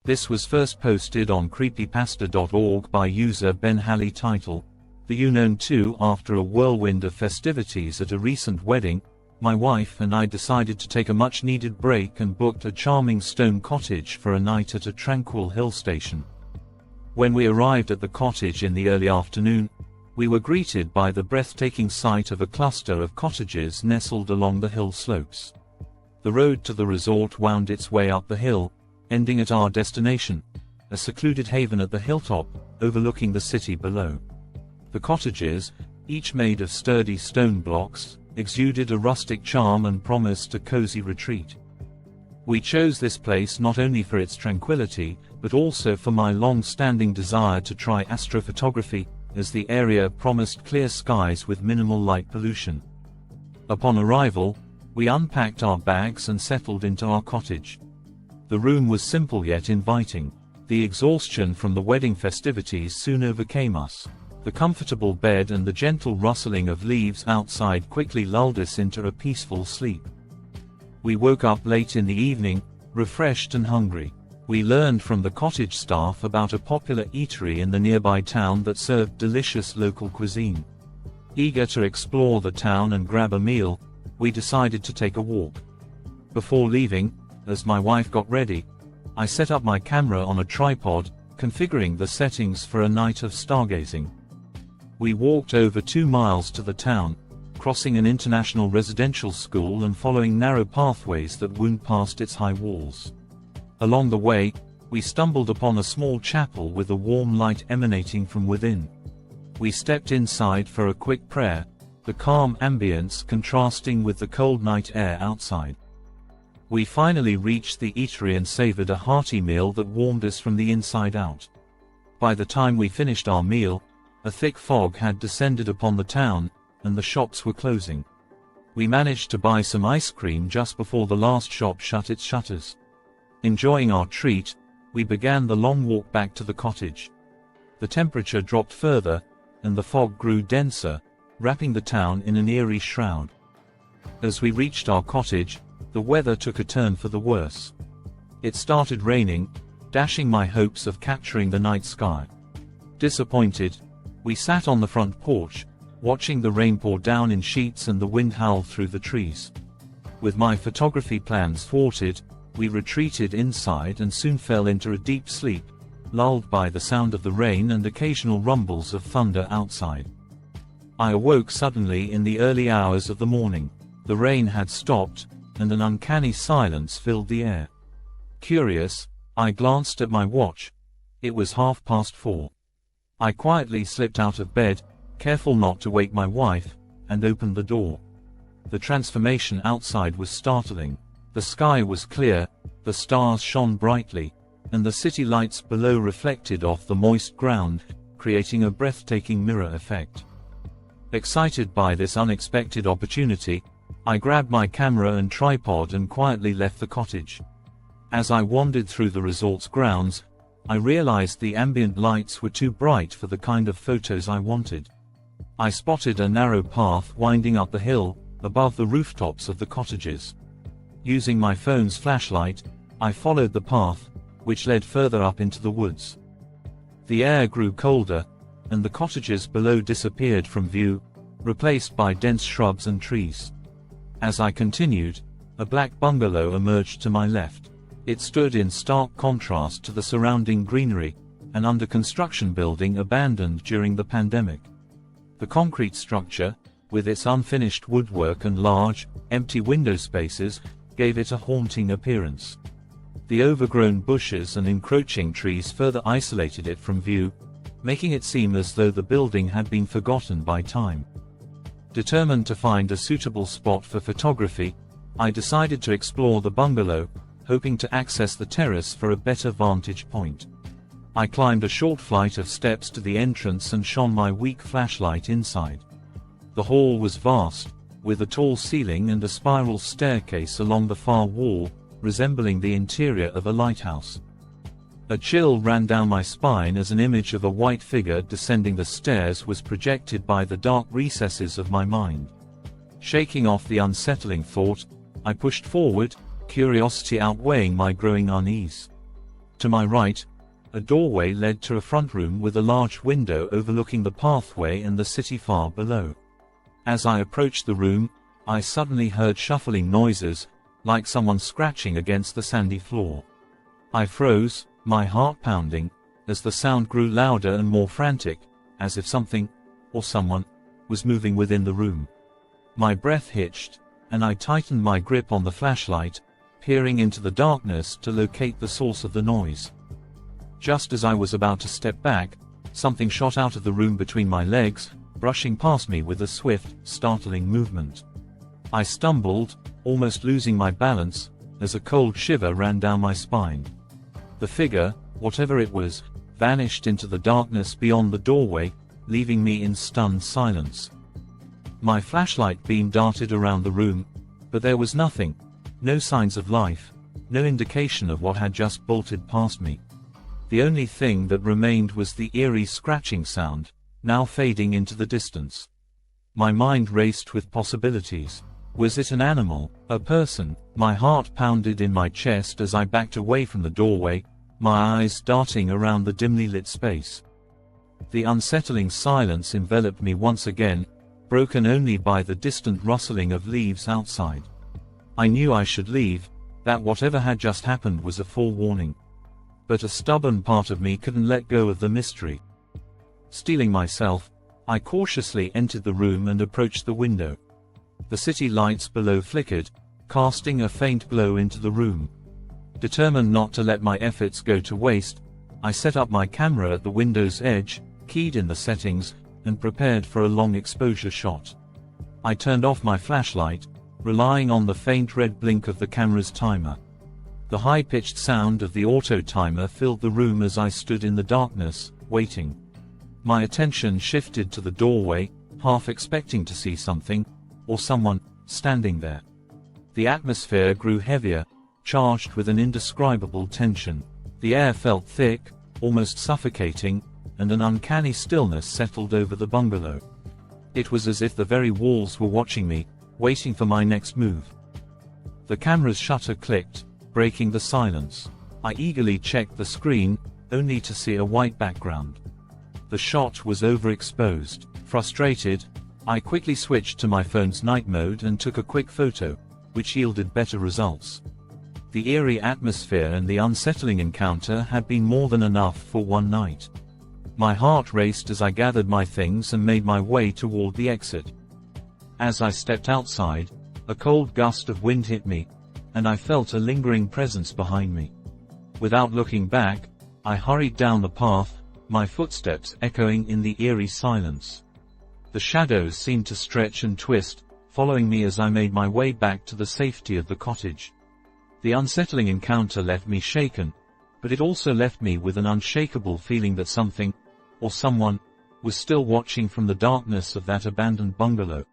This was first posted on creepypasta.org by user Ben Halley. Title: The Unknown 2. After a whirlwind of festivities at a recent wedding, my wife and I decided to take a much-needed break and booked a charming stone cottage for a night at a tranquil hill station. When we arrived at the cottage in the early afternoon, we were greeted by the breathtaking sight of a cluster of cottages nestled along the hill slopes. The road to the resort wound its way up the hill, ending at our destination, a secluded haven at the hilltop, overlooking the city below. The cottages, each made of sturdy stone blocks, exuded a rustic charm and promised a cozy retreat. We chose this place not only for its tranquility, but also for my long-standing desire to try astrophotography, as the area promised clear skies with minimal light pollution. Upon arrival, we unpacked our bags and settled into our cottage. The room was simple yet inviting. The exhaustion from the wedding festivities soon overcame us. The comfortable bed and the gentle rustling of leaves outside quickly lulled us into a peaceful sleep. We woke up late in the evening, refreshed and hungry. We learned from the cottage staff about a popular eatery in the nearby town that served delicious local cuisine. Eager to explore the town and grab a meal, we decided to take a walk. Before leaving, as my wife got ready, I set up my camera on a tripod, configuring the settings for a night of stargazing. We walked over 2 miles to the town, crossing an international residential school and following narrow pathways that wound past its high walls. Along the way, we stumbled upon a small chapel with a warm light emanating from within. We stepped inside for a quick prayer, the calm ambience contrasting with the cold night air outside. We finally reached the eatery and savored a hearty meal that warmed us from the inside out. By the time we finished our meal, a thick fog had descended upon the town, and the shops were closing. We managed to buy some ice cream just before the last shop shut its shutters. Enjoying our treat, we began the long walk back to the cottage. The temperature dropped further, and the fog grew denser, wrapping the town in an eerie shroud. As we reached our cottage, the weather took a turn for the worse. It started raining, dashing my hopes of capturing the night sky. Disappointed, we sat on the front porch, watching the rain pour down in sheets and the wind howl through the trees. With my photography plans thwarted, we retreated inside and soon fell into a deep sleep, lulled by the sound of the rain and occasional rumbles of thunder outside. I awoke suddenly in the early hours of the morning. The rain had stopped, and an uncanny silence filled the air. Curious, I glanced at my watch. It was 4:30. I quietly slipped out of bed, careful not to wake my wife, and opened the door. The transformation outside was startling. The sky was clear, the stars shone brightly, and the city lights below reflected off the moist ground, creating a breathtaking mirror effect. Excited by this unexpected opportunity, I grabbed my camera and tripod and quietly left the cottage. As I wandered through the resort's grounds, I realized the ambient lights were too bright for the kind of photos I wanted. I spotted a narrow path winding up the hill, above the rooftops of the cottages. Using my phone's flashlight, I followed the path, which led further up into the woods. The air grew colder, and the cottages below disappeared from view, replaced by dense shrubs and trees. As I continued, a black bungalow emerged to my left. It stood in stark contrast to the surrounding greenery, an under-construction building abandoned during the pandemic. The concrete structure, with its unfinished woodwork and large, empty window spaces, gave it a haunting appearance. The overgrown bushes and encroaching trees further isolated it from view, making it seem as though the building had been forgotten by time. Determined to find a suitable spot for photography, I decided to explore the bungalow, hoping to access the terrace for a better vantage point. I climbed a short flight of steps to the entrance and shone my weak flashlight inside. The hall was vast, with a tall ceiling and a spiral staircase along the far wall, resembling the interior of a lighthouse. A chill ran down my spine as an image of a white figure descending the stairs was projected by the dark recesses of my mind. Shaking off the unsettling thought, I pushed forward, curiosity outweighing my growing unease. To my right, a doorway led to a front room with a large window overlooking the pathway and the city far below. As I approached the room, I suddenly heard shuffling noises, like someone scratching against the sandy floor. I froze, my heart pounding, as the sound grew louder and more frantic, as if something, or someone, was moving within the room. My breath hitched, and I tightened my grip on the flashlight, peering into the darkness to locate the source of the noise. Just as I was about to step back, something shot out of the room between my legs, brushing past me with a swift, startling movement. I stumbled, almost losing my balance, as a cold shiver ran down my spine. The figure, whatever it was, vanished into the darkness beyond the doorway, leaving me in stunned silence. My flashlight beam darted around the room, but there was nothing, no signs of life, no indication of what had just bolted past me. The only thing that remained was the eerie scratching sound, now fading into the distance. My mind raced with possibilities. Was it an animal, a person? My heart pounded in my chest as I backed away from the doorway, my eyes darting around the dimly lit space. The unsettling silence enveloped me once again, broken only by the distant rustling of leaves outside. I knew I should leave, that whatever had just happened was a forewarning. But a stubborn part of me couldn't let go of the mystery. Steeling myself, I cautiously entered the room and approached the window. The city lights below flickered, casting a faint glow into the room. Determined not to let my efforts go to waste, I set up my camera at the window's edge, keyed in the settings, and prepared for a long exposure shot. I turned off my flashlight, relying on the faint red blink of the camera's timer. The high-pitched sound of the auto timer filled the room as I stood in the darkness, waiting. My attention shifted to the doorway, half expecting to see something, or someone, standing there. The atmosphere grew heavier, charged with an indescribable tension. The air felt thick, almost suffocating, and an uncanny stillness settled over the bungalow. It was as if the very walls were watching me, waiting for my next move. The camera's shutter clicked, breaking the silence. I eagerly checked the screen, only to see a white background. The shot was overexposed. Frustrated, I quickly switched to my phone's night mode and took a quick photo, which yielded better results. The eerie atmosphere and the unsettling encounter had been more than enough for one night. My heart raced as I gathered my things and made my way toward the exit. As I stepped outside, a cold gust of wind hit me, and I felt a lingering presence behind me. Without looking back, I hurried down the path, my footsteps echoing in the eerie silence. The shadows seemed to stretch and twist, following me as I made my way back to the safety of the cottage. The unsettling encounter left me shaken, but it also left me with an unshakable feeling that something, or someone, was still watching from the darkness of that abandoned bungalow.